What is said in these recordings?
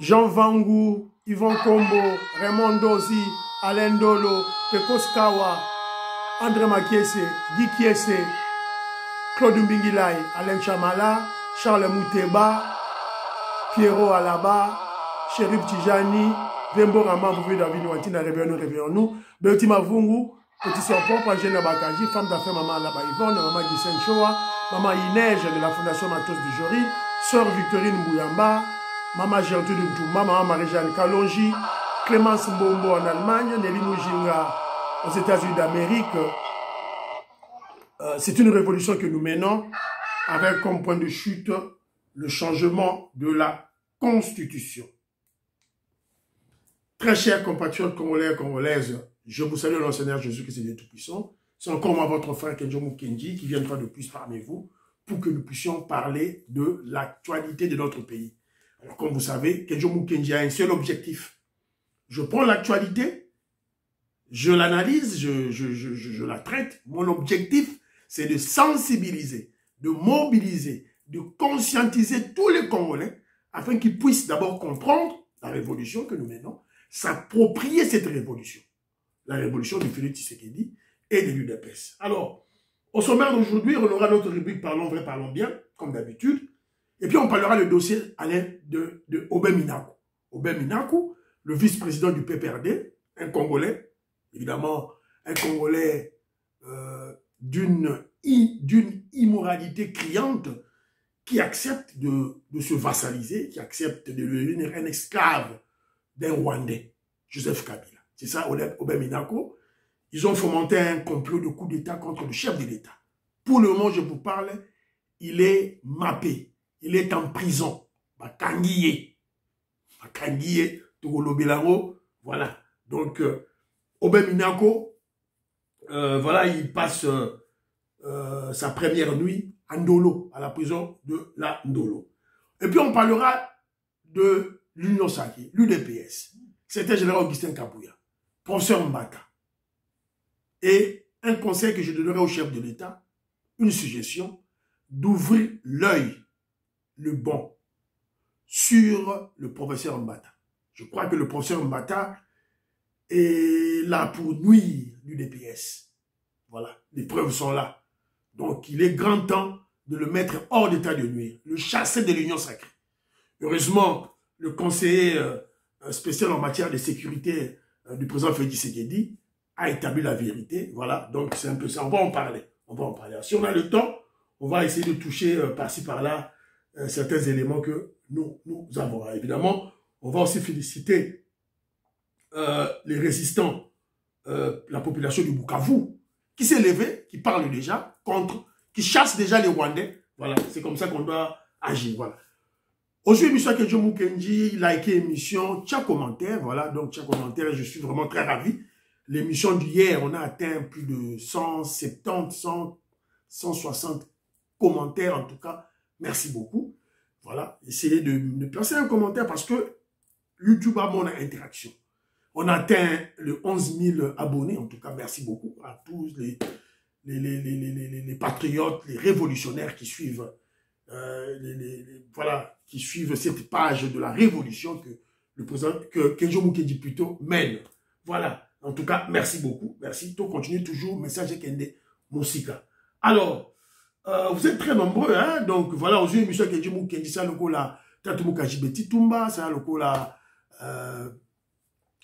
Jean Vangu, Yvon Kombo, Raymond Dozi, Alain Dolo, Pekos Kawa, André Makiese, Guy Kiese, Claude Mbingilai, Alain Chamala, Charles Mouteba, Pierrot Alaba, Chérif Tijani, Vembo Rama, vous voyez David Ouatina, réveillons-nous, Berti Mavungu, Petit Sopor, Pagena Bakaji, femme d'affaires Maman Alaba Yvonne, Maman Gissen Choa, Maman Inège de la Fondation Matos de Jory, Sœur Victorine Mbouyamba, Maman Gertrude Ntouma, Maman Marie-Jeanne Kalonji, Clémence Mbombo en Allemagne, Nelly Mujinga aux États-Unis d'Amérique. C'est une révolution que nous menons avec comme point de chute le changement de la Constitution. Très chers compatriotes congolais et congolaises, je vous salue au nom du Seigneur Jésus-Christ et Dieu Tout-Puissant. C'est encore moi, votre frère Kenjo Mukendi, qui vient une fois de plus parmi vous pour que nous puissions parler de l'actualité de notre pays. Alors, comme vous savez, Kenjo Mukendi a un seul objectif. Je prends l'actualité, je l'analyse, je la traite. Mon objectif, c'est de sensibiliser, de mobiliser, de conscientiser tous les Congolais afin qu'ils puissent d'abord comprendre la révolution que nous menons, s'approprier cette révolution. La révolution de Félix Tshisekedi et de l'UDPS. Alors, au sommaire d'aujourd'hui, on aura notre rubrique Parlons vrai, parlons bien, comme d'habitude. Et puis, on parlera le dossier de Aubin Minaku. Aubin Minaku, le vice-président du PPRD, un Congolais, évidemment, un Congolais d'une immoralité criante, qui accepte de se vassaliser, qui accepte de devenir un esclave d'un Rwandais, Joseph Kabila. C'est ça, Aubin Minaku. Ils ont fomenté un complot de coup d'État contre le chef de l'État. Pour le moment, je vous parle, il est mappé. Il est en prison. Bakangiye. Bakangiye, Togolo Belango. Voilà. Donc, Aubin Minaku, voilà, il passe sa première nuit à Ndolo, à la prison de la Ndolo. Et puis, on parlera de l'Union Sacrée, l'UDPS. C'était général Augustin Kabouya, professeur Mbaka. Et un conseil que je donnerai au chef de l'État, une suggestion, d'ouvrir l'œil, le bon, sur le professeur Mbata. Je crois que le professeur Mbata est là pour nuire l'UDPS. Voilà, les preuves sont là. Donc, il est grand temps de le mettre hors d'état de nuire, le chasser de l'Union Sacrée. Heureusement, le conseiller spécial en matière de sécurité du président Félix Tshisekedi a établi la vérité. Voilà, donc c'est un peu ça. On va en parler. On va en parler. Si on a le temps, on va essayer de toucher par-ci, par-là certains éléments que nous avons. Évidemment, on va aussi féliciter les résistants, la population du Bukavu, qui s'est levée, qui parle déjà contre, qui chasse déjà les Rwandais. Voilà, c'est comme ça qu'on doit agir. Voilà. Aujourd'hui, M. Kenjo Mukendi, likez l'émission, tcha commentaire. Voilà, donc tcha commentaire, je suis vraiment très ravi. L'émission d'hier, on a atteint plus de 170, 160 commentaires en tout cas. Merci beaucoup. Voilà, essayez de placer un commentaire parce que YouTube a mon interaction. On a atteint le 11 000 abonnés. En tout cas, merci beaucoup à tous les patriotes, les révolutionnaires qui suivent, voilà, qui suivent cette page de la révolution que le président, que Kenjo Mukendi plutôt mène. Voilà. En tout cas, merci beaucoup. Merci. Tout continue toujours. Message Kende Moussika. Alors, vous êtes très nombreux, hein. Donc, voilà, aujourd'hui, M. Kenjo Mukendi, ça, le coup, là, Tatumou Kajibeti Tumba, ça, le coup, là,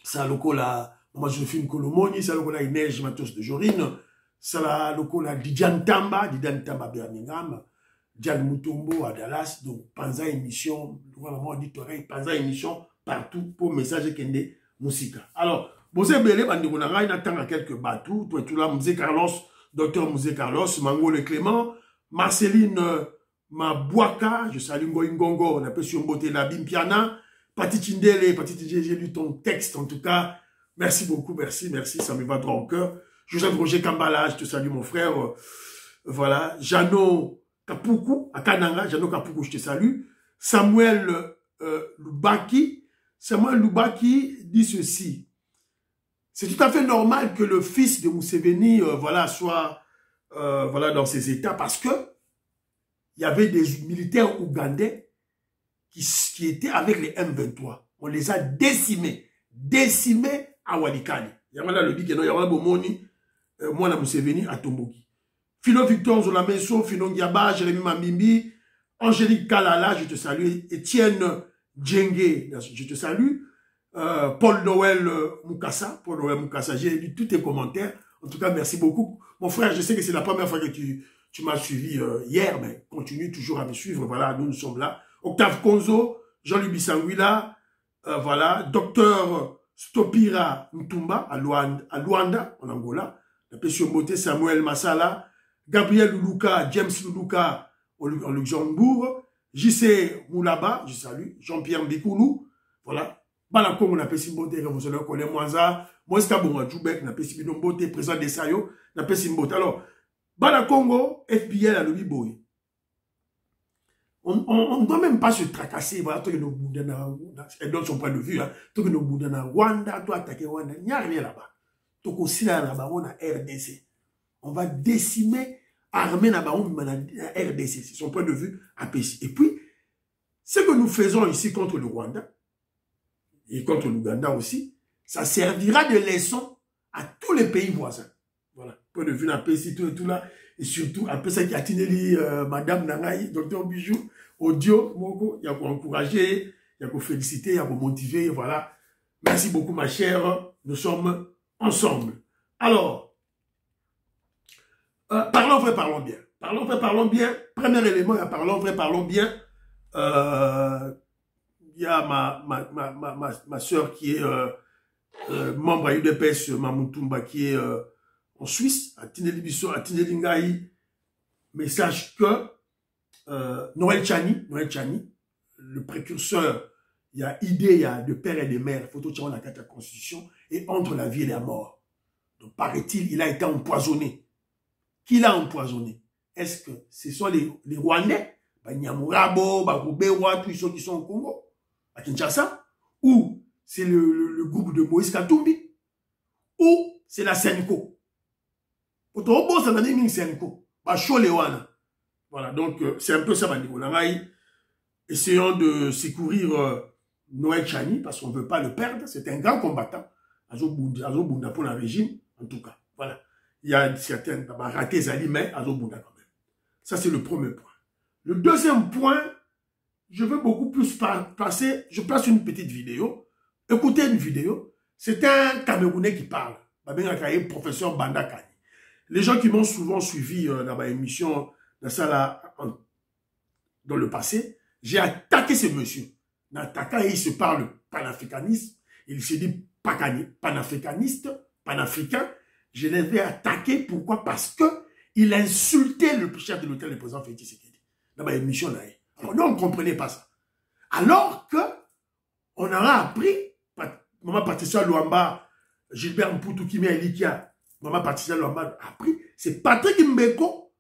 ça, le coup, là, Maman Josephine Kolomoni, ça, le coup, là, Inège Matos de Jorine, ça, le coup, là, Didiane Tamba Birmingham, Diane Mutombo à Dallas, donc, Panza émission, vraiment, dit Panza émission, partout, pour message Kende Moussika. Alors, vous avez belé, on a quelques bateaux, tout là, Mzé Carlos, docteur Mzé Carlos, Mangole Clément, Marceline Mabouaka, je salue Ngoingongo, on appelle sur Mbote la Bimpiana, Pati Tindele, j'ai lu ton texte, en tout cas, merci beaucoup, merci, ça me va droit au cœur. Joseph Roger Kambala, je te salue mon frère, voilà, Jano Kapuku, à Kananga, Jano Kapuku, je te salue, Samuel Lubaki dit ceci. C'est tout à fait normal que le fils de Museveni, voilà, soit voilà, dans ces états parce que il y avait des militaires ougandais qui étaient avec les M23. On les a décimés. Décimés à Walikali. Il y a le dit que non, il y a Bomoni, moi, la Museveni, à Tomboki. Philo Victor Zolameso, Philo Ndiaba, Jérémy Mambimbi, Angélique Kalala, je te salue. Étienne Djenge, je te salue. Paul Noël Moukassa, j'ai lu tous tes commentaires. En tout cas, merci beaucoup. Mon frère, je sais que c'est la première fois que tu m'as suivi hier, mais continue toujours à me suivre. Voilà, nous sommes là. Octave Konzo, Jean-Louis Bissanguila, voilà, Docteur Stopira Ntumba à Luanda, en Angola. La Pession Beauté, Samuel Massala, Gabriel Luluka, James Luluka en Luxembourg, JC Moulaba, je salue, Jean-Pierre Mbikoulou, voilà. Balakongo na pesi mbote révolutionnaire Kole Mwanza, Moïska Bonga Djoubek na pesi mbote président de Sayo na pesi mbote. Alors, Balakongo, FBI à l'Obi Boy. On ne doit même pas se tracasser, voilà, toi que nos boudana, elle donne son point de vue, hein, toi que nos boudana, Rwanda, toi attaquer Rwanda, il n'y a rien là-bas. Toi aussi là-bas, on a RDC. On va décimer, armer là-bas, on a RDC. C'est son point de vue à PC. Et puis, ce que nous faisons ici contre le Rwanda, et contre l'Ouganda aussi, ça servira de leçon à tous les pays voisins. Voilà, point de vue d'un pays, tout et tout là, et surtout, après ça qui a tenu Madame Nangaï, Docteur Bijou, audio, Moko, il y a pour encourager, il y a pour féliciter, il y a pour motiver, voilà. Merci beaucoup ma chère, nous sommes ensemble. Alors, parlons vrai, parlons bien. Parlons vrai, parlons bien. Premier élément, parlons vrai, parlons bien. Il y a ma soeur qui est membre à UDPS, Mamoutoumba, qui est en Suisse, à Tinelibiso, à Tinelingaï. Mais sache que Noël Chani, le précurseur, il y a idée, il y a de père et de mère, photo de la carte de la Constitution, et entre la vie et la mort. Donc, paraît-il, il a été empoisonné. Qui l'a empoisonné? Est-ce que ce sont les Rwandais, Nyamurabo, Baroubewa, tous ceux qui sont au Congo, à Kinshasa, ou c'est le groupe de Moïse Katumbi, ou c'est la Senko. Otobo, ça n'a pas Senko. Voilà, donc c'est un peu ça, essayons de secourir Noël Chani, parce qu'on ne veut pas le perdre. C'est un grand combattant. Azobunda pour le régime, en tout cas. Voilà. Il y a certains ratés Zali, mais Azobunda quand même. Ça, c'est le premier point. Le deuxième point, je veux beaucoup plus passer. Je place une petite vidéo. Écoutez une vidéo. C'est un Camerounais qui parle. Professeur Banda Kani. Les gens qui m'ont souvent suivi dans ma émission dans le passé, j'ai attaqué ce monsieur. N'attaquant, il se parle panafricaniste. Il se dit panafricaniste, panafricain. Je l'avais attaqué. Pourquoi? Parce que il insultait le chef de l'hôtel, le président Félix Tshisekedi. Dans ma émission là. Alors nous, on ne comprenait pas ça. Alors que on aura appris, Maman Patricia Luamba, Gilbert Mputu Kimia Elikia, Maman Patricia Luamba a appris, c'est Patrick Mbeko,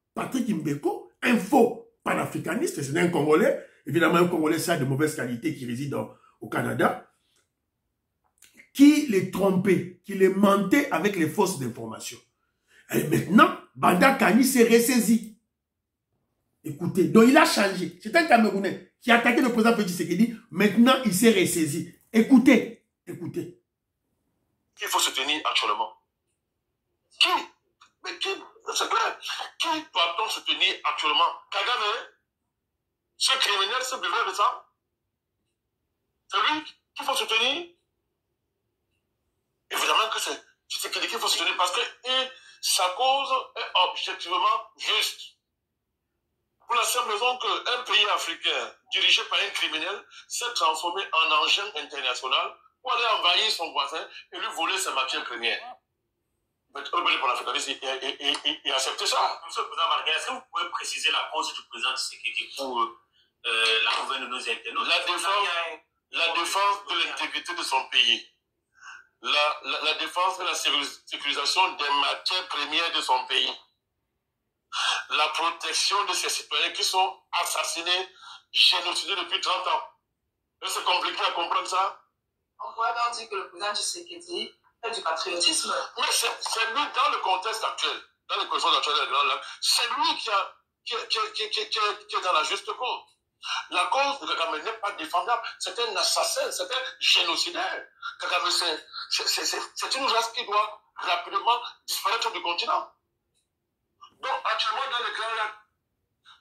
info panafricaniste, c'est un Congolais, évidemment un Congolais ça de mauvaise qualité qui réside au Canada, qui les trompait, qui les mentait avec les fausses informations. Et maintenant, Banda Kani s'est ressaisi. Écoutez, donc il a changé. C'est un Camerounais qui a attaqué le président Félix Tshisekedi. Maintenant, il s'est ressaisi. Écoutez, écoutez. Il faut se tenir actuellement. Qui? Mais qui? C'est clair. Qui doit-on se tenir actuellement? Kagame? Ce criminel, ce buveur de ça? C'est lui qu'il faut se tenir? Évidemment que c'est Tshisekedi qu'il faut se tenir parce que sa cause est objectivement juste. Pour la simple raison qu'un pays africain dirigé par un criminel s'est transformé en engin international pour aller envahir son voisin et lui voler ses matières premières. Mais pour l'africanisme, il a accepté ça. Monsieur le président Marga, est-ce que vous pouvez préciser la cause du président Tshisekedi pour la gouverne de nos internautes? La défense de l'intégrité de son pays. La défense de la sécurisation des matières premières de son pays. La protection de ses citoyens qui sont assassinés, génocidés depuis 30 ans. C'est compliqué à comprendre ça. On pourrait donc dire que le président Tshisekedi fait du patriotisme. Mais c'est lui, dans le contexte actuel, dans les conditions actuelles, c'est lui qui est dans la juste cause. La cause de Kagame n'est pas défendable. C'est un assassin, c'est un génocidaire. Kagame, c'est une race qui doit rapidement disparaître du continent. Donc, actuellement, dans le Grand Lac,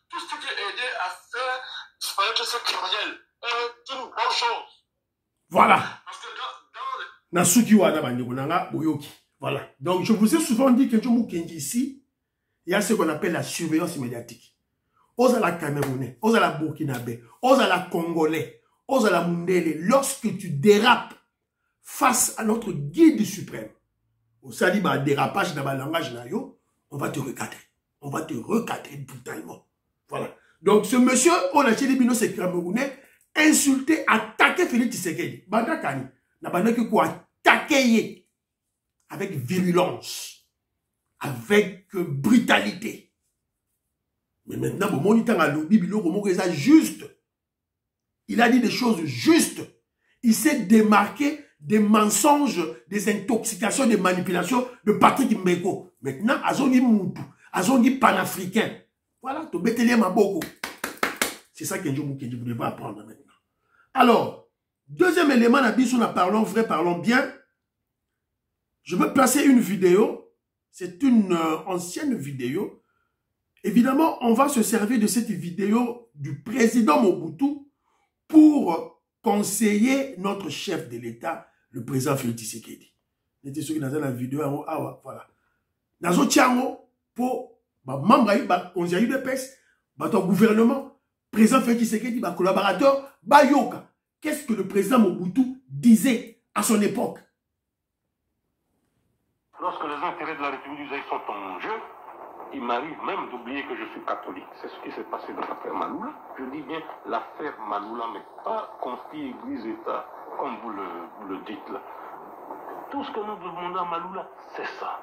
tout ce qui peut aider à faire disparaître ces criminels est une bonne chose. Voilà. Parce que dans le... Nasukiwana Bandegonanga Boyoki. Voilà. Donc, je vous ai souvent dit que ici, il y a ce qu'on appelle la surveillance médiatique. Aux à la Camerounais, aux à la Burkinabé, aux à la Congolais, aux à la Mundele, lorsque tu dérapes face à notre guide suprême, au saliba dérapage dans le langage nayo, on va te recadrer. On va te recadrer brutalement. Voilà. Donc, ce monsieur, on a dit Bino, c'est Camerounais, insulté, attaqué Félix Tshisekedi. Banda Kani, n'a pas dit quoi attaquer avec virulence, avec brutalité. Mais maintenant, bon, mon temps à l'obi, juste. Il a dit des choses justes. Il s'est démarqué des mensonges, des intoxications, des manipulations de Patrick Mbeko. Maintenant, Azongi Moutou, Azongi panafricain. Voilà, tu bêtes ma beaucoup. C'est ça que je vous devez apprendre maintenant. Alors, deuxième élément, parlons vrai, parlons bien. Je veux placer une vidéo. C'est une ancienne vidéo. Évidemment, on va se servir de cette vidéo du président Mobutu pour conseiller notre chef de l'État, le président Félix Tshisekedi. C'était ce qui dans la vidéo. Voilà. Dans un tiango, pour membre, conseiller de PES, ton gouvernement, président Félix Tshisekedi, collaborateur, Bayoka. Qu'est-ce que le président Mobutu disait à son époque? Lorsque les intérêts de la République du Zaïre sont en jeu, il m'arrive même d'oublier que je suis catholique. C'est ce qui s'est passé dans l'affaire Maloula. Je dis bien l'affaire Maloula, mais pas conflit Église-État, comme vous le dites là. Tout ce que nous demandons à Maloula, c'est ça.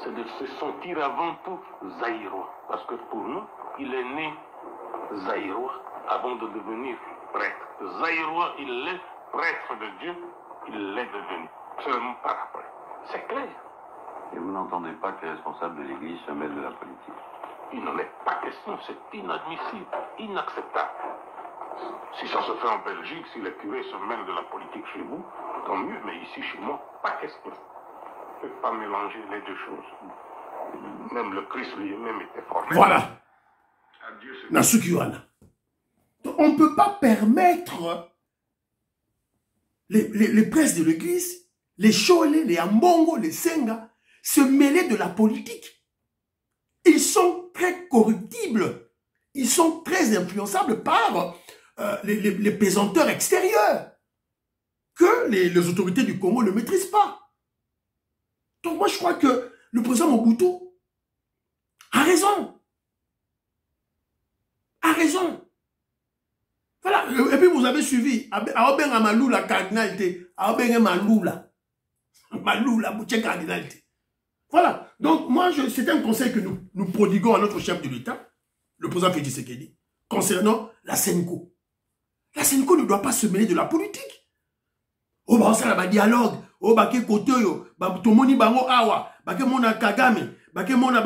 C'est de se sentir avant tout zaïrois. Parce que pour nous, il est né zaïrois avant de devenir prêtre. Zaïrois, il est prêtre de Dieu, il l'est devenu. Seulement par après. C'est clair. Et vous n'entendez pas que les responsables de l'Église se mêlent de la politique? Il n'en est pas question, c'est inadmissible, inacceptable. Si ça se fait en Belgique, si les curés se mêlent de la politique chez vous, tant mieux, mais ici chez moi, pas question. Je ne peux pas mélanger les deux choses. Même le Christ lui-même était formé. Voilà. Adieu, Nasukiwana. On ne peut pas permettre les princes de l'Église, les Cholé, les Ambongo, les Senga, se mêler de la politique. Ils sont très corruptibles. Ils sont très influençables par les pesanteurs extérieurs que les autorités du Congo ne maîtrisent pas. Donc moi, je crois que le président Mobutu a raison. A raison. Voilà. Et puis vous avez suivi. Aobenga Maloula, cardinalité. Aobenga Maloula. Maloula, bouché cardinalité. Voilà. Donc, moi, c'est un conseil que nous prodiguons à notre chef de l'État, le président Félix Tshisekedi, concernant la Senko. La Senko ne doit pas se mêler de la politique. Oh, bah, ça, là, dialogue. Oh, bah, ke kotoyo. Bah, tomoni bango awa. Bah, ke mona Kagame. Bah, ke mona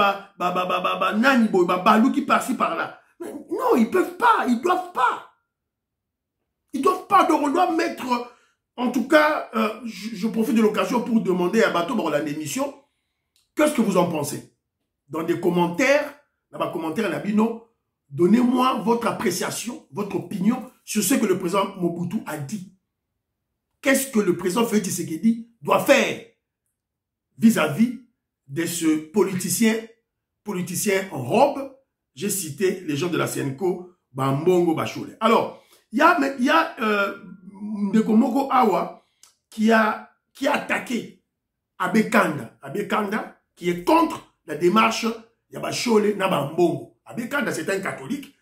nani boy. Bah, balou qui par-ci, par-là. Non, ils peuvent pas. Ils doivent pas. Ils doivent pas. Donc, on doit mettre, en tout cas, je profite de l'occasion pour demander à Bato dans l'émission, qu'est-ce que vous en pensez? Dans des commentaires, dans les commentaires, Nabino, donnez-moi votre appréciation, votre opinion sur ce que le président Mobutu a dit. Qu'est-ce que le président Félix Tshisekedi doit faire vis-à-vis de ce politicien en robe? J'ai cité les gens de la Senko, Bambongo Bachole. Alors, il y a Ndekomoko Awa qui a attaqué Abekanda, qui est contre la démarche Yabachole Nabambongo. Abekanda, c'est un catholique.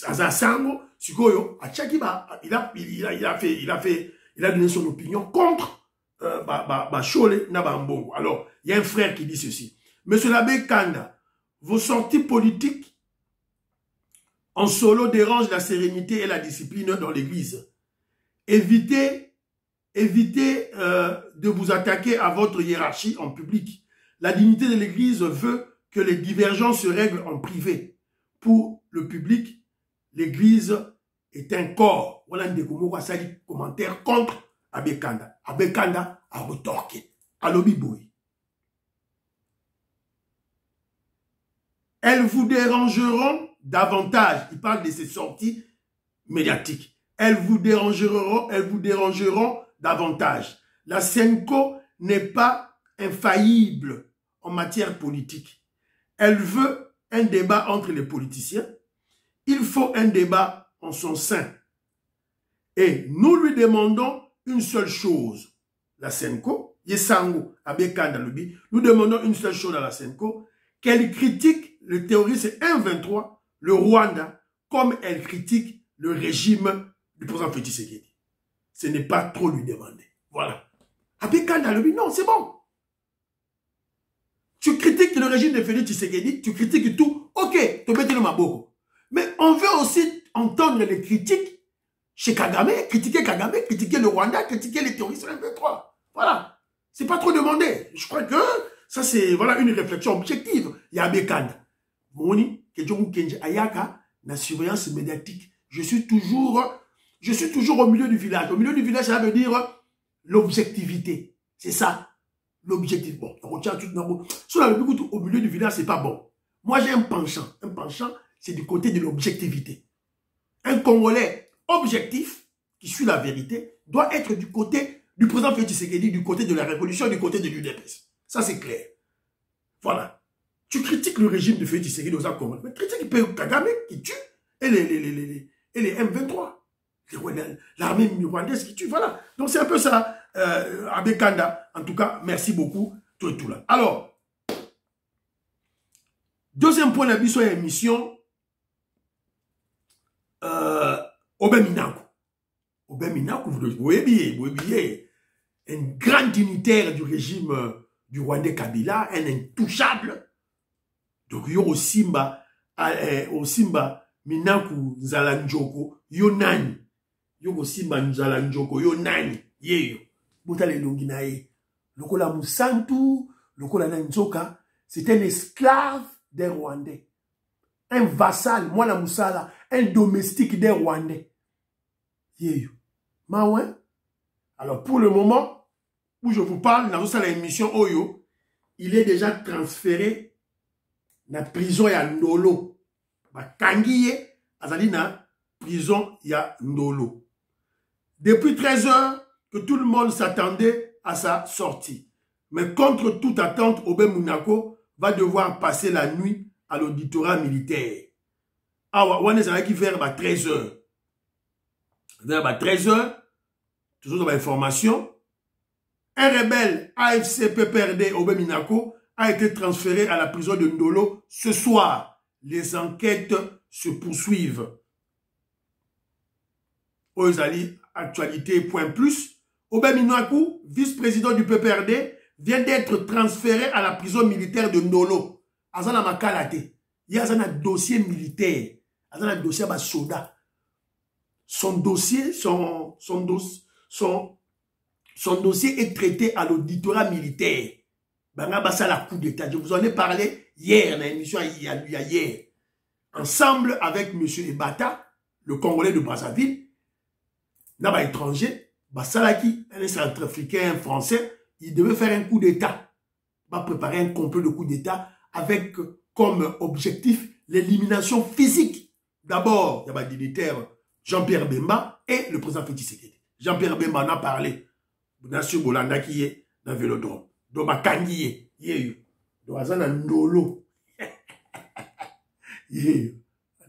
Azasango, Sikoyo, il a donné son opinion contre Bachole Nabambongo. Alors, il y a un frère qui dit ceci. Monsieur Abekanda, vos sorties politiques en solo dérangent la sérénité et la discipline dans l'église. Évitez de vous attaquer à votre hiérarchie en public. La dignité de l'Église veut que les divergences se règlent en privé. Pour le public, l'église est un corps. Voilà un commentaire contre Abekanda. Abekanda a retorqué. Alobiboui. Elles vous dérangeront davantage. Il parle de ces sorties médiatiques. Elles vous dérangeront davantage. La Senko n'est pas infaillible en matière politique. Elle veut un débat entre les politiciens. Il faut un débat en son sein. Et nous lui demandons une seule chose. La Senko, Yesango, Abekanda Lobi, nous demandons une seule chose à la Senko, qu'elle critique le terroriste M23, le Rwanda, comme elle critique le régime du président Félix Tshisekedi. Ce n'est pas trop lui demander. Voilà. Abekanda Lobi, non, c'est bon. Tu critiques le régime de Félix Tshisekedi, tu critiques tout, ok, tu mets le maboko. Mais on veut aussi entendre les critiques chez Kagame, critiquer le Rwanda, critiquer les terroristes M23. Voilà. C'est pas trop demandé. Je crois que ça, c'est voilà, une réflexion objective. Il y a Abekanda. Moni, Kedjomu Kenji Ayaka, la surveillance médiatique. Je suis toujours au milieu du village. Au milieu du village, ça veut dire l'objectivité. C'est ça. L'objectif. Bon, on retient tout au milieu du village, c'est pas bon. Moi, j'ai un penchant. Un penchant, c'est du côté de l'objectivité. Un Congolais objectif, qui suit la vérité, doit être du côté du président Félix Tshisekedi, du côté de la révolution, du côté de l'UDPS. Ça, c'est clair. Voilà. Tu critiques le régime de Félix Tshisekedi aux Congo, mais critique Kagame qui tue et les M23. L'armée rwandaise qui tue, voilà. Donc, c'est un peu ça, Abekanda. En tout cas, merci beaucoup, tout et tout là. Alors, deuxième point de la émission, Obeminaku. Obeminaku, vous voyez bien, un grand dignitaire du régime du Rwandais Kabila, un intouchable. Donc, yo Simba, Minaku Nzalanjoko, yo nani. Yo Simba Nzalanjoko, yo nani. Yeyo. Botale Longinae. Lokola Musantu, Lokola Nanzoka, c'est un esclave des Rwandais. Un vassal, moi la Moussala, un domestique des Rwandais. Yeyo. Maouin. Alors, pour le moment où je vous parle, dans la émission Oyo, il est déjà transféré dans la prison ya Ndolo. Kangiye, azali na prison ya Ndolo. Depuis 13 heures, que tout le monde s'attendait à sa sortie. Mais contre toute attente, Obé Mounako va devoir passer la nuit à l'auditorat militaire. Ah, on est avec vers 13 heures. Vers 13 heures, toujours dans l'information, un rebelle AFC PPRD Obé Minako a été transféré à la prison de Ndolo ce soir. Les enquêtes se poursuivent. Ozali, actualité, point plus. Obé Minako, vice-président du PPRD, vient d'être transféré à la prison militaire de Ndolo. Azana Makalate. Il y a un dossier militaire. Azana dossier à soda. Son dossier est traité à l'auditorat militaire. Bangabassa la coup d'état. Je vous en ai parlé hier, dans l'émission hier. Ensemble avec M. Ebata, le Congolais de Brazzaville, n'a étranger, Bassalaki, un centrafricain, un Français, il devait faire un coup d'état. Va préparer un complot de coup d'état avec comme objectif l'élimination physique. D'abord, il y a le dignitaire Jean-Pierre Bemba et le président Félix Tshisekedi. Jean-Pierre Bemba en a parlé. Nassio Bolanda qui est dans le Vélodrome. Donc, Makangiye, yeyo. Donc, Azana Ndolo. Yeyo.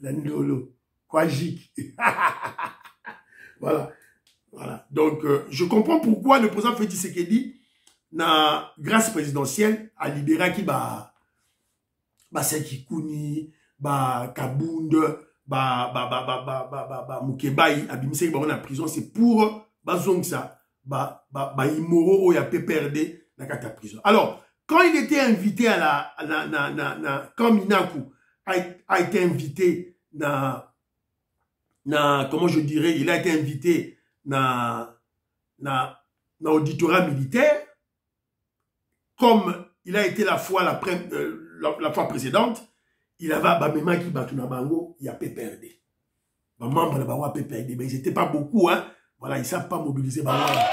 Ndolo. Kwajik. Voilà. Voilà. Donc, je comprends pourquoi le président Félix Tshisekedi, na grâce présidentielle, a libéré qui Sekikouni, Kabund, Mukebai, Abimisei, en prison, c'est pour Bazongsa. Imoro ou ya PPRD dans la prison. Alors, quand il était invité à quand Minaku a été invité comment je dirais, il a été invité dans l'auditorat militaire, comme il a été la fois précédente, il avait Bamema qui Batuna Bango, il y a PPRD. membres de Bawa PPRD, mais ils n'étaient pas beaucoup, hein. Voilà, ils ne savent pas mobiliser Bawa. Voilà,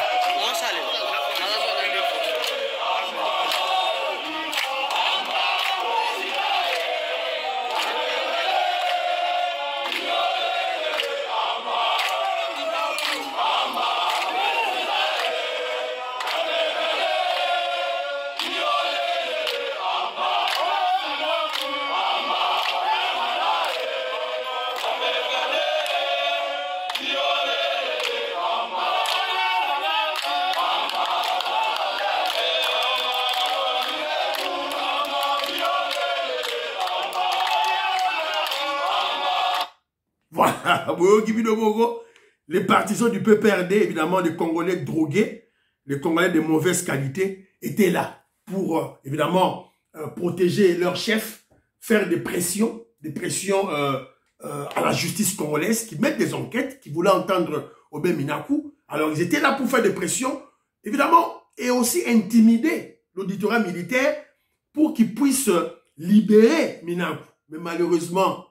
les partisans du PPRD, évidemment, les Congolais drogués, les Congolais de mauvaise qualité, étaient là pour, évidemment, protéger leur chef, faire des pressions à la justice congolaise, qui mettent des enquêtes, qui voulaient entendre Obé Minakou. Alors, ils étaient là pour faire des pressions, évidemment, et aussi intimider l'auditorat militaire pour qu'il puisse libérer Minakou. Mais malheureusement,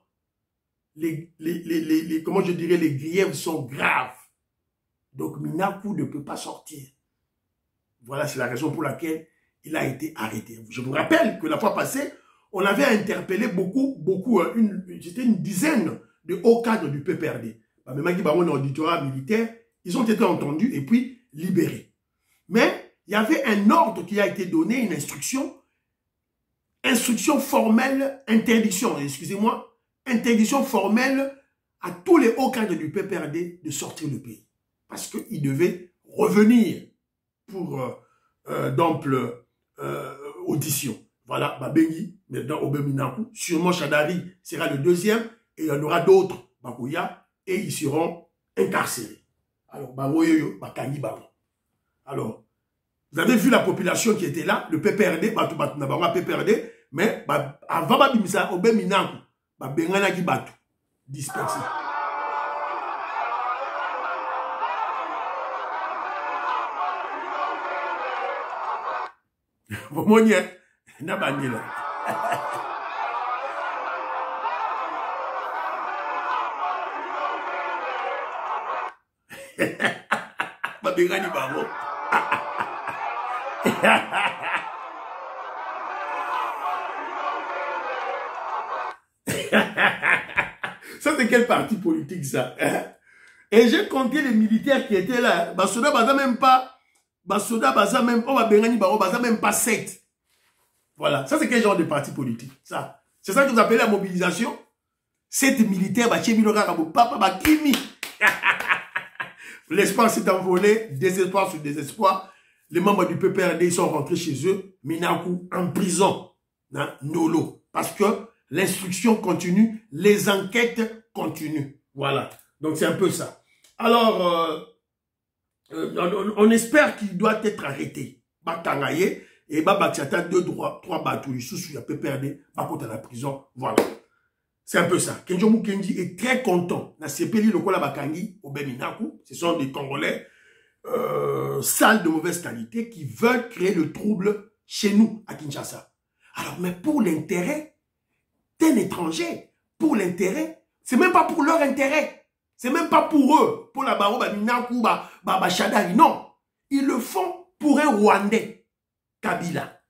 comment je dirais, les griefs sont graves. Donc, Minakou ne peut pas sortir. Voilà, c'est la raison pour laquelle il a été arrêté. Je vous rappelle que la fois passée, on avait interpellé c'était une dizaine de hauts cadres du PPRD. Même qui baron auditorat militaire, ils ont été entendus et puis libérés. Mais il y avait un ordre qui a été donné, une instruction formelle, interdiction, excusez-moi, interdiction formelle à tous les hauts cadres du PPRD de sortir du pays. Parce qu'ils devaient revenir pour d'ample audition. Voilà, Babengi, maintenant Obé Minakou, sûrement Chadari sera le deuxième, et il y en aura d'autres, Bakoya, et ils seront incarcérés. Alors, Bawoyoyo, Bakangi Baron. Alors, vous avez vu la population qui était là, le PPRD, PPRD, mais avant Babimisa, Obé Minakou, Bengana qui battu, dispersé. Vous m'ont n'a pas dit là. Bengani Babo. Ça, c'est quel parti politique, ça? Et j'ai compté les militaires qui étaient là. Basoda, baza même pas. Basoda, baza même pas. Bengani Baro, baza même pas 7. Voilà. Ça, c'est quel genre de parti politique? Ça. C'est ça que vous appelez la mobilisation? 7 militaires, papa, bakimi. L'espoir s'est envolé. Désespoir sur désespoir. Les membres du PPRD sont rentrés chez eux. Minakou en prison. Nolo. Parce que l'instruction continue, les enquêtes continuent. Voilà. Donc, c'est un peu ça. Alors, on espère qu'il doit être arrêté. Batangaye, et Babaksata, 2-3 bateaux, sous la PPRD, à la prison. Voilà. C'est un peu ça. Kenjo Mukendi est très content. Na sepeli lokola bakangi, Obé Minakou, ce sont des Congolais sales de mauvaise qualité qui veulent créer le trouble chez nous, à Kinshasa. Alors, mais pour l'intérêt d'un étranger, pour l'intérêt, c'est même pas pour leur intérêt. C'est même pas pour eux, pour la Baro, Minakou, Chadari, non. Ils le font pour un Rwandais, Kabila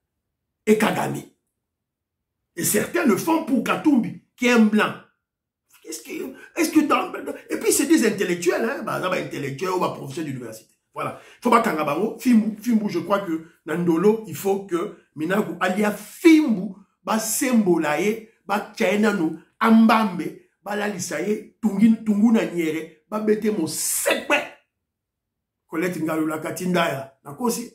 et Kagame. Et certains le font pour Katumbi, qui est un blanc. Et puis c'est des intellectuels, hein, intellectuels ou professeurs d'université. Voilà. Il faut pas Kangabaro, Fimbu, je crois que Nandolo, il faut que Minakou, alia Fimbu, Sembolaye, Tchaenano, Ambambe, Lalisaye, Tunguna Nyere, Bete mo sekpe. Colette Ngalula Katindaya, Nakosi.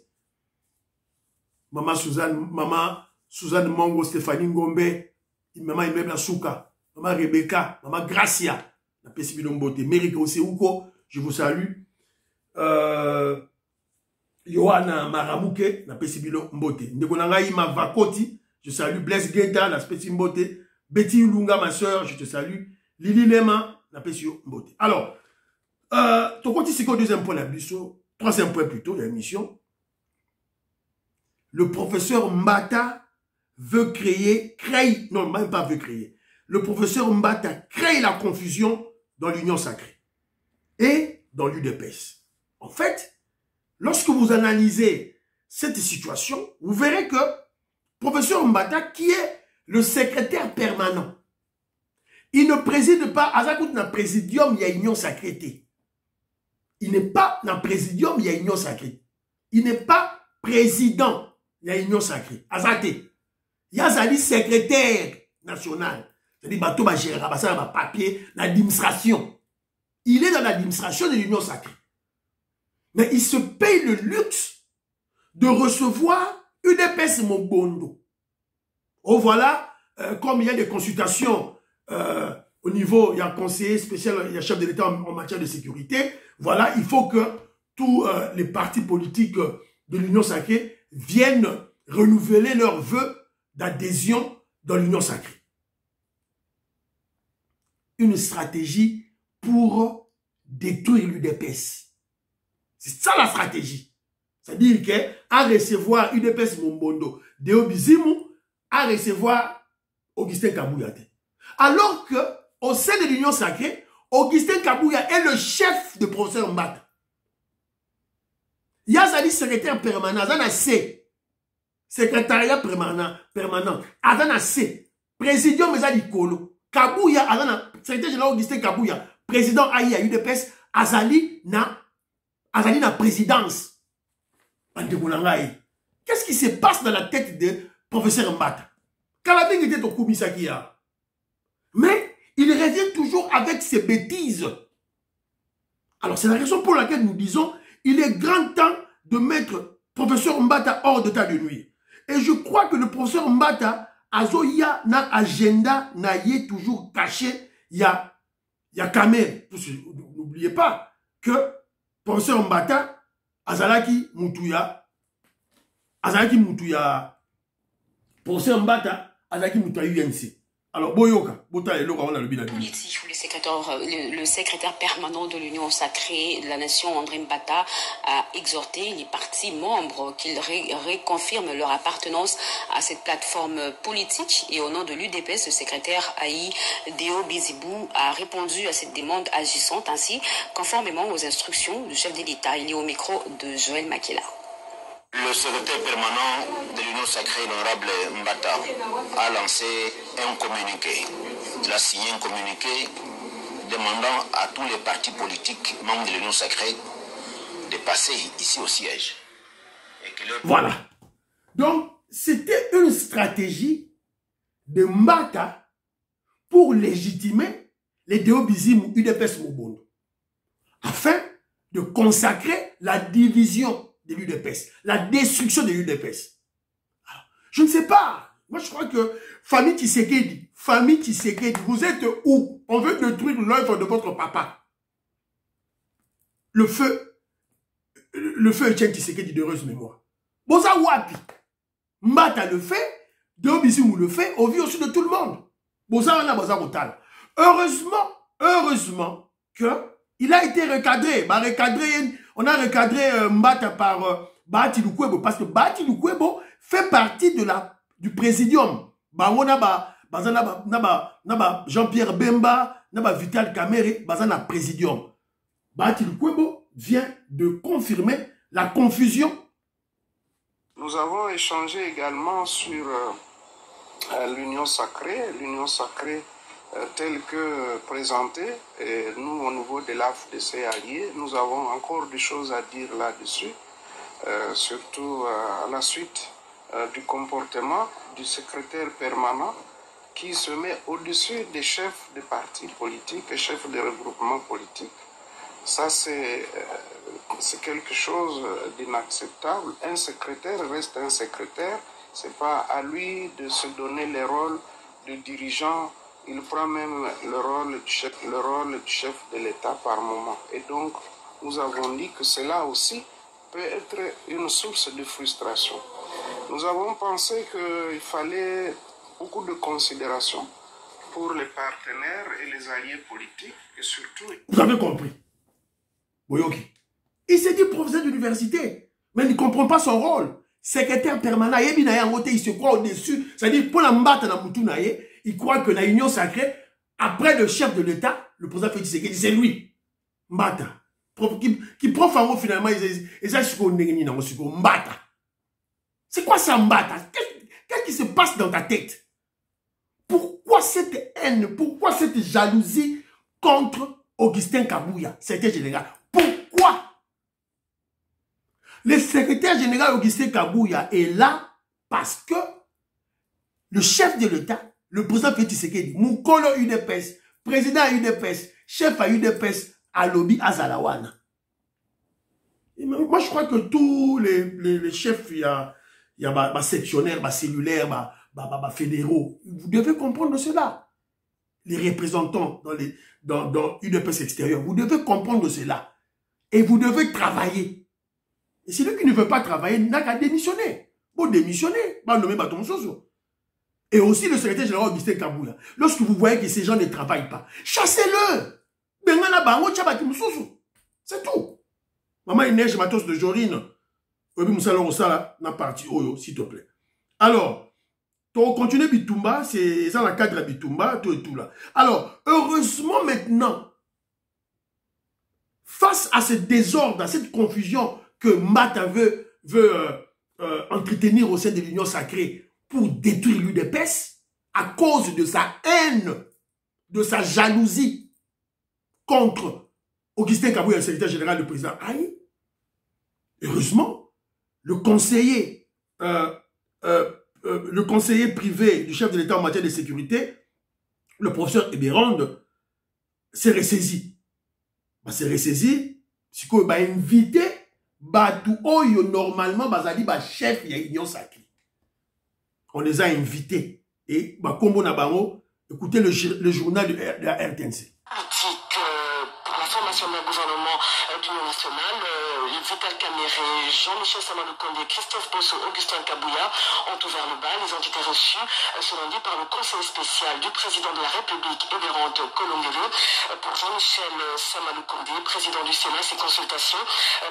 Maman Suzanne Mongo, Stéphanie Ngombe, Maman Imebla Souka, Maman Rebecca, Maman Gracia, la Pessibido Mbote, Mérika Oseuko, je vous salue. Yohana Maramouke, la Pessibido Mbote. Ndekonanga Ima Vakoti, je salue. Blaise Guetta, la Pessibido Mbote. Betty Ulunga, ma soeur, je te salue. Lili Lema, la Pessibido Mbote. Alors, ton côté, c'est quoi le deuxième point, la Bisso? Troisième point plutôt, il y a une mission. Le professeur Mbata veut créer, non, même pas veut créer. Le professeur Mbata crée la confusion dans l'Union sacrée et dans l'UDPS. En fait, lorsque vous analysez cette situation, vous verrez que professeur Mbata, qui est le secrétaire permanent, il ne préside pas, à Azakout na présidium, il y a Union sacrée. Il n'est pas dans le présidium, il y a Union sacrée. Il n'est pas président, il y a Union sacrée. Azate, il y a Zali secrétaire national. C'est-à-dire, bateau va gérer, ça va papier, l'administration. Il est dans l'administration de l'Union sacrée. Mais il se paye le luxe de recevoir UDPS Mobondo. Oh voilà, comme il y a des consultations au niveau, il y a un conseiller spécial, il y a chef de l'État en matière de sécurité. Voilà, il faut que tous les partis politiques de l'Union sacrée viennent renouveler leurs vœux d'adhésion dans l'Union sacrée. Une stratégie pour détruire l'UDPS. C'est ça la stratégie. C'est-à-dire qu'à recevoir UDPS Mobondo, Deo Bizimu, à recevoir Augustin Kabouya. Alors que au sein de l'Union sacrée, Augustin Kabouya est le chef de professeur Mbata. Yazali secrétaire permanent, Azana C. Secrétariat permanent, Azana C. Présidium Azali Kolo. Kabouya, Azana, secrétaire général Augustin Kabouya, président Aïe UDPS, Azali na présidence. Qu'est-ce qui se passe dans la tête de professeur Mbata? Kalabing était au Koumisakia. Mais il revient toujours avec ses bêtises. Alors c'est la raison pour laquelle nous disons il est grand temps de mettre professeur Mbata hors d'état de nuire. Et je crois que le professeur Mbata Azoya na agenda na yé toujours caché. Il y a quand même, n'oubliez pas que professeur Mbata Azalaki Moutuya, professeur Mbata Azalaki Moutuya UNC. Alors, Boyoka, politique, le secrétaire permanent de l'Union sacrée de la nation, André Mbata, a exhorté les partis membres qu'ils réconfirment leur appartenance à cette plateforme politique. Et au nom de l'UDPS, le secrétaire Aïe Deo Bizibou a répondu à cette demande agissante, ainsi conformément aux instructions du chef de l'État. Il est au micro de Joël Makela. Le secrétaire permanent de l'Union sacrée, l'honorable Mbata, a lancé un communiqué. Il a signé un communiqué demandant à tous les partis politiques membres de l'Union sacrée de passer ici au siège. Voilà. Donc, c'était une stratégie de Mbata pour légitimer les Deobizimu UDPS Mobondo, afin de consacrer la division de l'UDPS, la destruction de l'UDPS. Je ne sais pas. Moi, je crois que famille Tshisekedi, vous êtes où? On veut détruire l'œuvre de votre papa. Le feu Etienne Tshisekedi d'heureuse mémoire. Boza Wapi. Mbata le fait, Deobizimu le fait, au vu aussi de tout le monde. Boza Wana Boza Botal. Heureusement que il a été recadré. On a recadré Mbata par Bahati Lukwebo, parce que Bahati Lukwebo fait partie du présidium. Jean-Pierre Bemba, Vital Kamere, Bazana présidium. Bahati Lukwebo vient de confirmer la confusion. Nous avons échangé également sur l'Union sacrée. L'Union sacrée telle que présentée, et nous au niveau de l'AFDC alliés, nous avons encore des choses à dire là-dessus, surtout à la suite du comportement du secrétaire permanent qui se met au-dessus des chefs de partis politiques et chefs de regroupements politiques. Ça, c'est quelque chose d'inacceptable. Un secrétaire reste un secrétaire. C'est pas à lui de se donner les rôles de dirigeant. Il prend même le rôle du chef de l'État par moment. Et donc, nous avons dit que cela aussi peut être une source de frustration. Nous avons pensé qu'il fallait beaucoup de considération pour les partenaires et les alliés politiques, et surtout... Vous avez compris. Boyoki. Il s'est dit professeur d'université, mais il ne comprend pas son rôle. Secrétaire permanent, il se croit au-dessus. C'est-à-dire, pour la mbata na mutu naye, il croit que la union sacrée, après le chef de l'État, le président Félix Tshisekedi, c'est lui. Mbata. Qui prend Fango finalement, Mbata. C'est quoi ça, Mbata? Qu'est-ce qui se passe dans ta tête? Pourquoi cette haine? Pourquoi cette jalousie contre Augustin Kabouya, secrétaire général? Pourquoi? Le secrétaire général Augustin Kabouya est là parce que le chef de l'État, le président Félix Tshisekedi, Moukolo UDPS, président à UDPS, chef à UDPS, à lobby à Zalawana. Moi, je crois que tous les chefs, il y a sectionnaires, cellulaires, fédéraux. Vous devez comprendre cela. Les représentants dans UDPS extérieur, vous devez comprendre cela. Et vous devez travailler. Et celui qui ne veut pas travailler n'a qu'à démissionner. Bon, démissionner, nommer Baton Soso. Et aussi le secrétaire général Augustin Kabouya. Lorsque vous voyez que ces gens ne travaillent pas, chassez-le. C'est tout. Maman, il neige matos de Jorine. S'il te plaît. Alors, tu continues Bitumba, c'est ça la cadre Bitumba, tout et tout là. Alors, heureusement maintenant, face à ce désordre, à cette confusion que Mbata veut entretenir au sein de l'Union sacrée pour détruire l'UDPS, à cause de sa haine, de sa jalousie contre Augustin Kabouya, le secrétaire général du président Aïe, heureusement, le conseiller privé du chef de l'État en matière de sécurité, le professeur Eberande, s'est ressaisi. C'est ressaisi, c'est qu'il va inviter normalement bazali chef de l'Union sacrée. On les a invités. Et écoutez le journal de la RTNC. Pour la formation d'un gouvernement d'union nationale, Vital Kamerhe, Jean-Michel Sama Lukonde, Christophe Bosso, Augustin Kabouya ont ouvert le bal. Ils ont été reçus ce lundi par le conseil spécial du président de la République, Eberante Kolongele. Pour Jean-Michel Sama Lukonde, président du Sénat, ces consultations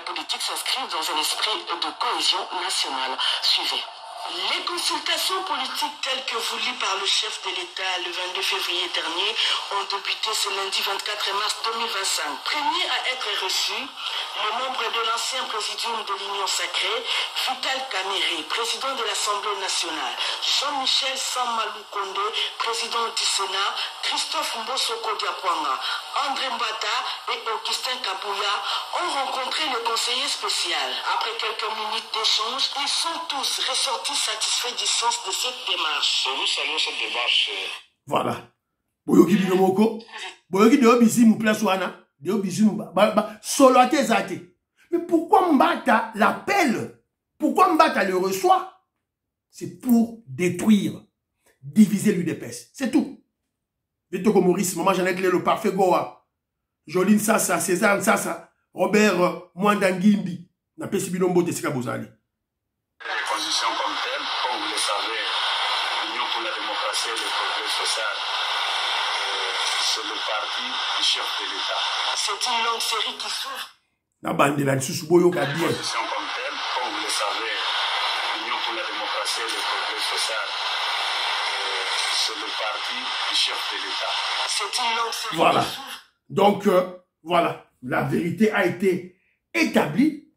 politiques s'inscrivent dans un esprit de cohésion nationale. Suivez. Les consultations politiques telles que voulues par le chef de l'État le 22 février dernier ont débuté ce lundi 24 mars 2025. Premier à être reçu, le membre de l'ancien présidium de l'Union sacrée, Vital Kamerhe, président de l'Assemblée nationale, Jean-Michel Sama Lukonde, président du Sénat, Christophe Mbosoko Diapwanga, André Mbata et Augustin Kabouya ont rencontré le conseiller spécial. Après quelques minutes d'échange, ils sont tous ressortis satisfaits du sens de cette démarche. Nous saluons cette démarche. Voilà. Boyoki binomoko. Boyoki de obizimu place wana. De obizimu solo ate zate. Mais pourquoi Mbata l'appelle? Pourquoi Mbata le reçoit? C'est pour détruire, diviser l'UDPS. C'est tout. Vito Maurice, maman Jeannette le parfait Goa. Joline Sassa, César Sassa, Robert Mwandangimbi. Na pesi binombo tesika bozali. Les conditions comme telles, comme vous le savez, l'Union pour la démocratie et le progrès social, c'est le parti du chef de l'État. C'est une longue série qui s'ouvre. La bande de la Nsusuboyo Les conditions comme telles, comme vous le savez, l'Union pour la démocratie et le progrès social, c'est le parti du chef de l'État. C'est une longue série. Voilà. Donc, voilà. La vérité a été établie.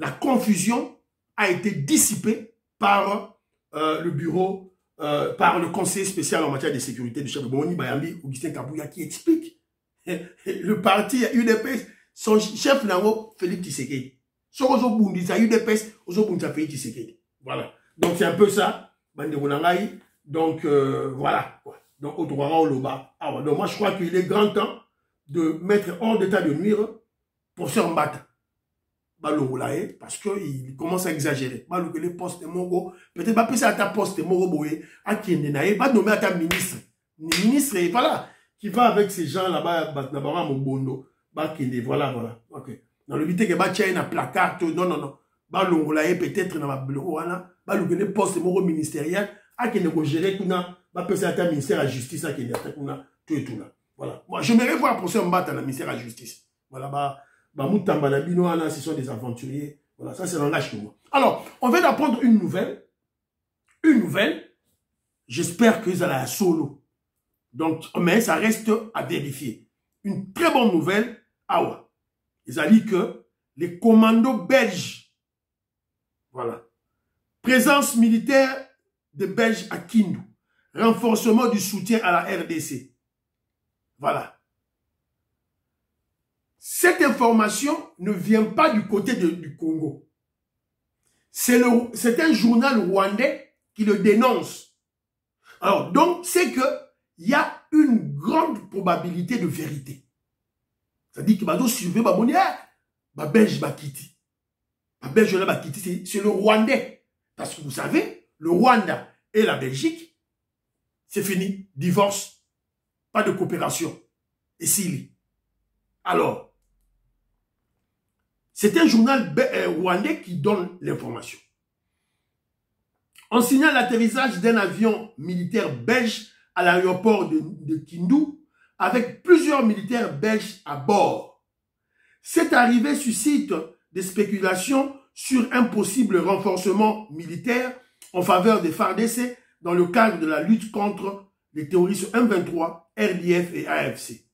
La confusion a été dissipé par le bureau, par le conseiller spécial en matière de sécurité du chef de Boni Bayambi, Augustin Kabouya, qui explique le parti UDPS, son chef Nango, Félix Tshisekedi. Sokozo Bundisa UDPS, Ozo Bundisa Félix Tshisekedi. Voilà. Donc c'est un peu ça. Donc voilà. Donc Otoara Oloba. Donc moi je crois qu'il est grand temps de mettre hors d'état de nuire pour se Mbata. Parce qu'il commence à exagérer. Les postes Mogo, peut-être pas passer à ta poste Mogo Boye, à qui est pas nommer à ta ministre. Ministre, voilà, qui va avec ces gens là-bas, d'abord à Mobondo, voilà, voilà. Ok. Dans le but que bah tiens un placard, non. Peut-être dans ma bureau là, les postes Mogo ministériel, à qui ne gérer tout là, va passer à ta ministère à justice, à qui est tout et tout là. Voilà. Moi, je me voir pour se battre à la ministère à justice. Voilà, ce sont des aventuriers. Voilà, ça c'est le langage de moi. Alors, on vient d'apprendre une nouvelle. J'espère que ça la solo. Donc, mais ça reste à vérifier. Une très bonne nouvelle, awa. Ils ont dit que les commandos belges, voilà, présence militaire des Belges à Kindu, renforcement du soutien à la RDC. Voilà. Cette information ne vient pas du côté du Congo. C'est un journal rwandais qui le dénonce. Alors, donc, c'est que il y a une grande probabilité de vérité. C'est-à-dire que Bado suivait Bamonia, Belge Bakiti. Belge Bakiti, c'est le Rwandais. Parce que vous savez, le Rwanda et la Belgique, c'est fini. Divorce. Pas de coopération. Et s'il. Alors, c'est un journal rwandais qui donne l'information. On signale l'atterrissage d'un avion militaire belge à l'aéroport de Kindu avec plusieurs militaires belges à bord. Cette arrivée suscite des spéculations sur un possible renforcement militaire en faveur des FARDC dans le cadre de la lutte contre les terroristes M23, RDF et AFC.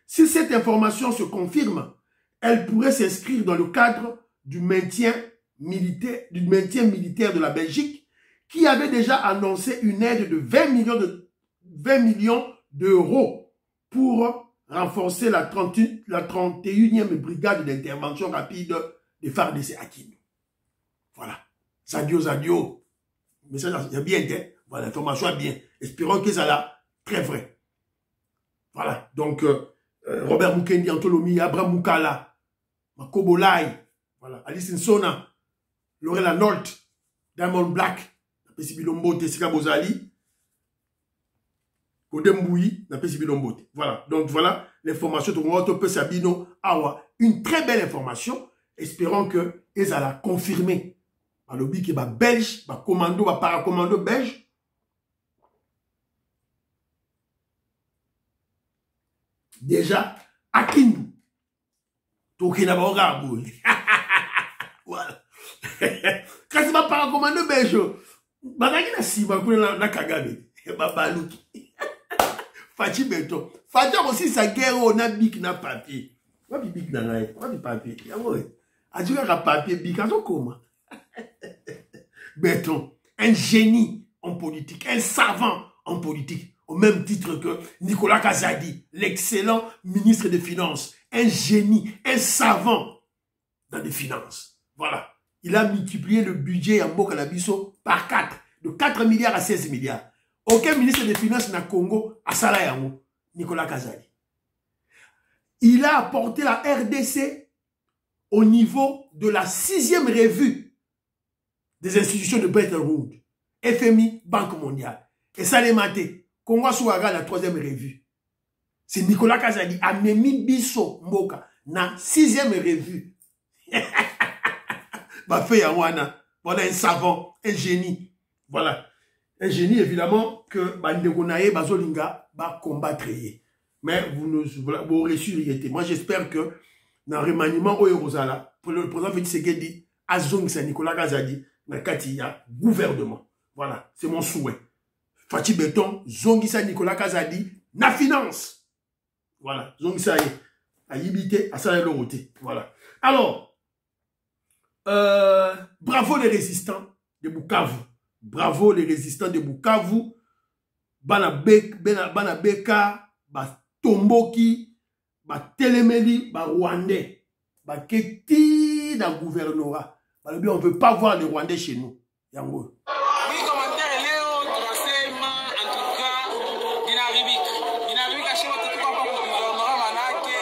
Si cette information se confirme, elle pourrait s'inscrire dans le cadre du maintien militaire de la Belgique qui avait déjà annoncé une aide de 20 millions d'euros pour renforcer la 31e brigade d'intervention rapide des FARDC à Kindu. Voilà. Zadio. Mais ça, il y a bien, hein? Voilà, l'information est bien. Espérons que ça l'a très vrai. Voilà. Donc, Robert Mukendi, Antolomi, Abraham Mukala, Makobo Lai, voilà, Alice Nsona, Lorella Nolt, Diamond Black, Bilombote, Sika Bozali, Kodemboui, Bilombote. Voilà. Donc, voilà l'information de Rotope Sabino Awa. Une très belle information. Espérons que ils allont confirmer. Par le bic, belge, commando, paracommando belge. Déjà, à Kindu. Tokina Baogarbo. Voilà. Quand c'est pas paracommando belge, Bagagi na siba kule na Kagame. Babaluki. Fati Beto. Fati aussi sa guerre on a bic na papier. Wapi bic na ngai, wapi papier. Yamoe. Adjouga ka papier bic azo comment? Beton, un génie en politique, un savant en politique, au même titre que Nicolas Kazadi, l'excellent ministre des Finances, un génie, un savant dans les finances. Voilà. Il a multiplié le budget en Bokalabiso par 4, de 4 milliards à 16 milliards. Aucun ministre des Finances n'a Congo à Salayango, Nicolas Kazadi. Il a apporté la RDC au niveau de la 6e revue des institutions de Bretton Woods, FMI, Banque mondiale. Et ça les maté. Congo Souaga, la 3e revue. C'est Nicolas Kazadi, Amemi Bisso Mboka, na 6e revue. Voilà un savant, un génie. Voilà. Un génie, évidemment, que Bandegonaye, Bazolinga, va combattre. Mais vous aurez su y Moi, j'espère que dans le remaniement au Rosala, pour le président Félix Tshisekedi, Azong, c'est Nicolas Kazadi, il y a gouvernement. Voilà, c'est mon souhait. Fati Beton, Zongisa Nicolas Kazadi, na finance. Voilà, Zongisa a yibité, a salé l'oroté. Voilà. Alors, bravo les résistants de Bukavu. Bravo les résistants de Bukavu. Banabeka, Tomboki, Telemeli, Rwandais. Keti dans le gouvernorat. On ne veut pas voir les Rwandais chez nous. Yango. Oui, commentaire, Léo, transema, en tout cas, Dinaribik. Dinaribik, à chez moi, tout le monde, gouvernement, Manake,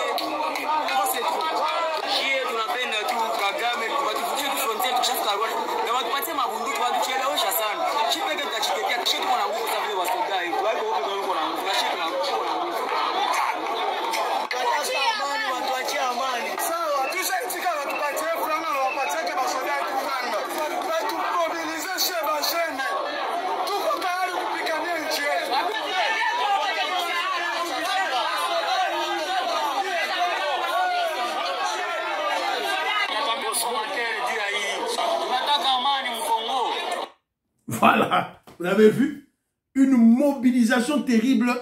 c'est trop. Chier, tu m'appelles tout, Kagame, tu vas te foutre de frontière, tu cherches ta gauche. Mais on va te passer ma bundu, tu vas te tuer là où chassan. Tu peux que tu as chiqué, tu sais qu'on a beaucoup, ça veut dire, tu vas te tu vas te faire qu'on a beaucoup, tu vas chier, qu'on a beaucoup. Voilà, vous avez vu une mobilisation terrible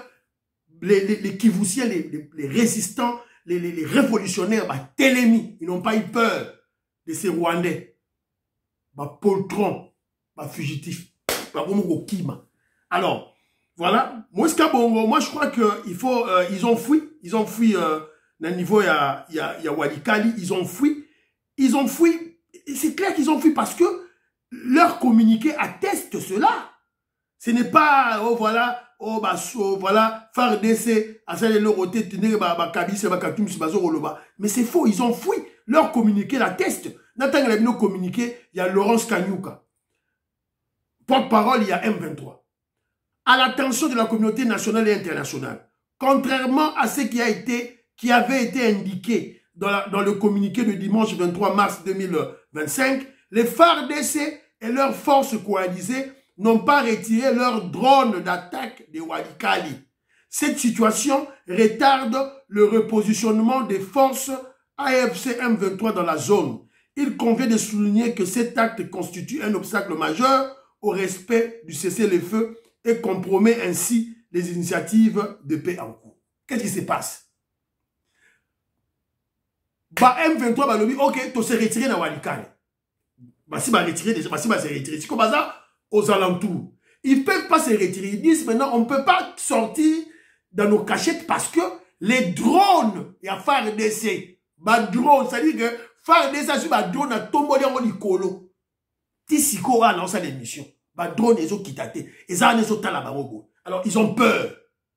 les Kivusiens, les résistants, les révolutionnaires, bah, Télémi, ils n'ont pas eu peur de ces Rwandais. Bah, poltron, bah, fugitif, bah, Kima. Alors, voilà. Moi, je crois qu'il faut, ils ont fui, dans le niveau, il y a Walikali, ils ont fui, c'est clair qu'ils ont fui parce que leur communiqué atteste cela. Ce n'est pas, oh voilà, oh bah, voilà, FARDC, mais c'est faux, ils ont fui. Leur communiqué l'atteste. Nathan Labino communiqué, il y a Laurence Kanyuka. Porte-parole, il y a M23. À l'attention de la communauté nationale et internationale. Contrairement à ce qui avait été indiqué dans le communiqué du dimanche 23 mars 2025, les FARDC et leurs forces coalisées n'ont pas retiré leurs drones d'attaque de Walikali. Cette situation retarde le repositionnement des forces AFC M23 dans la zone. Il convient de souligner que cet acte constitue un obstacle majeur au respect du cessez-le-feu et compromet ainsi les initiatives de paix en cours. Qu'est-ce qui se passe? Bah M23 va le dire, ok, tu se retiré dans Walikali. Bah si va retirer déjà, bah si va se retirer. C'est comme ça aux alentours. Ils ne peuvent pas se retirer. Ils disent maintenant, on ne peut pas sortir dans nos cachettes parce que les drones, il y a FARDC. Bah drone, ça dit que FARDC sur bah drone a tombé en Nicolo. Tissiko a lancé l'émission. Bah drone, ils ont quitté. Ils ont la barogo. Alors, ils ont peur.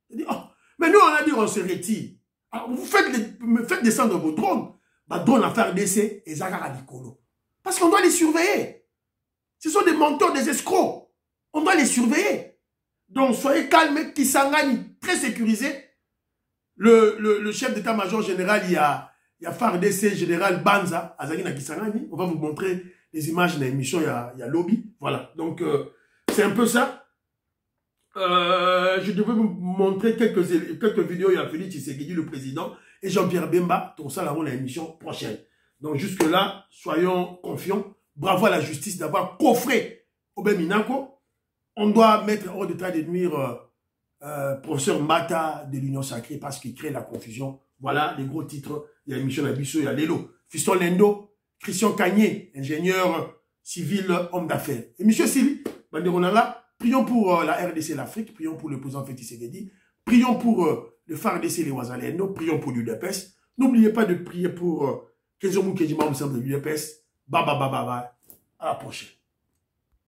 Ils disent, oh, mais nous, on a dit on se retire. Alors, vous faites descendre vos drones. Bah drone a FARDC et Zagara à Nicolo. Parce qu'on doit les surveiller. Ce sont des menteurs, des escrocs. On doit les surveiller. Donc, soyez calmes, Kisangani, très sécurisé. Le chef d'état-major général, il y a FARDC général Banza, Azagina Kisangani. On va vous montrer les images de l'émission, il y a Lobby. Voilà. Donc, c'est un peu ça. Je devais vous montrer quelques vidéos. Il y a Félix Tshisekedi, le président, et Jean-Pierre Bemba. Tout ça, là, on a l'émission prochaine. Donc, jusque-là, soyons confiants. Bravo à la justice d'avoir coffré Obé Minako. On doit mettre hors d'état de nuire professeur Mata de l'Union Sacrée parce qu'il crée la confusion. Voilà les gros titres. Il y a l'émission Nabiso, il y a Lelo. Fiston Lendo, Christian Cagné, ingénieur civil, homme d'affaires. Et monsieur Sili, Banderonala, prions pour la RDC et l'Afrique, prions pour le président Félix Tshisekedi, prions pour le FARDC et les Ouazalendo, prions pour l'UDPS. N'oubliez pas de prier pour Kezomou Kedjima, ensemble de l'UDPS. Baba, baba, baba. À la prochaine.